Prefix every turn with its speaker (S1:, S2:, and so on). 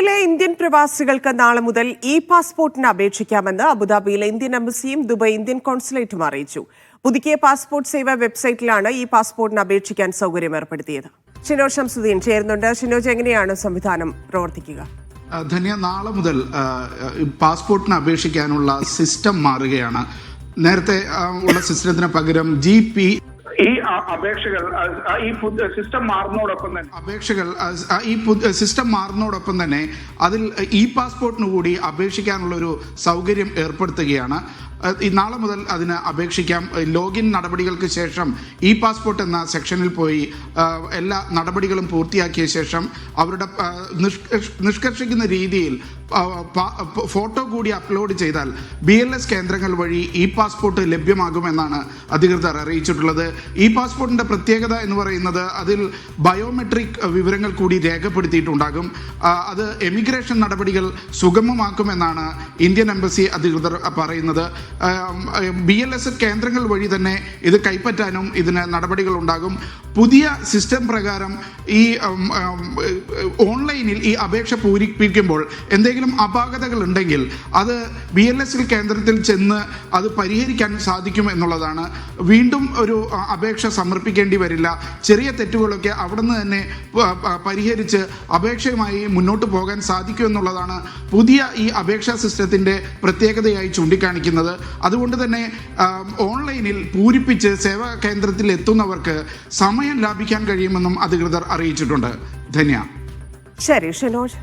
S1: ദുബൈയിലെ Indian പ്രവാസികൾക്ക് നാളെ മുതൽ പാസ്പോർട്ടിന് അപേക്ഷിക്കാമെന്ന് അബുദാബിയിലെ ഇന്ത്യൻ എംബസിയും ദുബായ് ഇന്ത്യൻ കോൺസുലേറ്റും അറിയിച്ചു. പുതുക്കിയ പാസ്പോർട്ട് സേവ വെബ്സൈറ്റിലാണ് പാസ്പോർട്ടിന് അപേക്ഷിക്കാൻ സൗകര്യം ഏർപ്പെടുത്തിയത്. ഷിനോജ് ഷംസുദ്ദീൻ ചേരുന്നുണ്ട്. ഷിനോജ്, എങ്ങനെയാണ് സംവിധാനം പ്രവർത്തിക്കുക?
S2: ധന്യ, നാളെ മുതൽ പാസ്പോർട്ടിന് അപേക്ഷിക്കാനുള്ള സിസ്റ്റം മാറുകയാണ്. നേരത്തെ ഉള്ള സിസ്റ്റത്തിന് പകരം
S3: സിസ്റ്റം
S2: മാറുന്നതോടൊപ്പം തന്നെ അതിൽ പാസ്പോർട്ടിന് കൂടി അപേക്ഷിക്കാനുള്ള ഒരു സൗകര്യം ഏർപ്പെടുത്തുകയാണ്. നാളെ മുതൽ അതിന് അപേക്ഷിക്കാം. ലോഗിൻ നടപടികൾക്ക് ശേഷം പാസ്പോർട്ട് എന്ന സെക്ഷനിൽ പോയി എല്ലാ നടപടികളും പൂർത്തിയാക്കിയ ശേഷം അവരുടെ നിഷ്കർഷിക്കുന്ന രീതിയിൽ ഫോട്ടോ കൂടി അപ്ലോഡ് ചെയ്താൽ BLS കേന്ദ്രങ്ങൾ വഴി പാസ്പോർട്ട് ലഭ്യമാകുമെന്നാണ് അധികൃതർ അറിയിച്ചിട്ടുള്ളത്. പാസ്പോർട്ടിന്റെ പ്രത്യേകത എന്ന് പറയുന്നത് അതിൽ ബയോമെട്രിക് വിവരങ്ങൾ കൂടി രേഖപ്പെടുത്തിയിട്ടുണ്ടാകും. അത് എമിഗ്രേഷൻ നടപടികൾ സുഗമമാക്കുമെന്നാണ് ഇന്ത്യൻ എംബസി അധികൃതർ പറയുന്നത്. BLS കേന്ദ്രങ്ങൾ വഴി തന്നെ ഇത് കൈപ്പറ്റാനും ഇതിന് നടപടികൾ ഉണ്ടാകും. പുതിയ സിസ്റ്റം പ്രകാരം ഓൺലൈനിൽ അപേക്ഷ പൂരിപ്പിക്കുമ്പോൾ എന്തെങ്കിലും അപാകതകൾ ഉണ്ടെങ്കിൽ അത് BLS കേന്ദ്രത്തിൽ ചെന്ന് അത് പരിഹരിക്കാൻ സാധിക്കും എന്നുള്ളതാണ്. വീണ്ടും ഒരു അപേക്ഷ സമർപ്പിക്കേണ്ടി വരില്ല. ചെറിയ തെറ്റുകളൊക്കെ അവിടെ നിന്ന് തന്നെ പരിഹരിച്ച് അപേക്ഷയുമായി മുന്നോട്ട് പോകാൻ സാധിക്കും എന്നുള്ളതാണ് പുതിയ അപേക്ഷാ സിസ്റ്റത്തിന്റെ പ്രത്യേകതയായി ചൂണ്ടിക്കാണിക്കുന്നത്. അതുകൊണ്ട് തന്നെ ഓൺലൈനിൽ പൂരിപ്പിച്ച് സേവാ കേന്ദ്രത്തിൽ എത്തുന്നവർക്ക് സമയം ലാഭിക്കാൻ കഴിയുമെന്നും അധികൃതർ അറിയിച്ചിട്ടുണ്ട്. ധന്യ.
S1: ശരി ഷിനോജ്.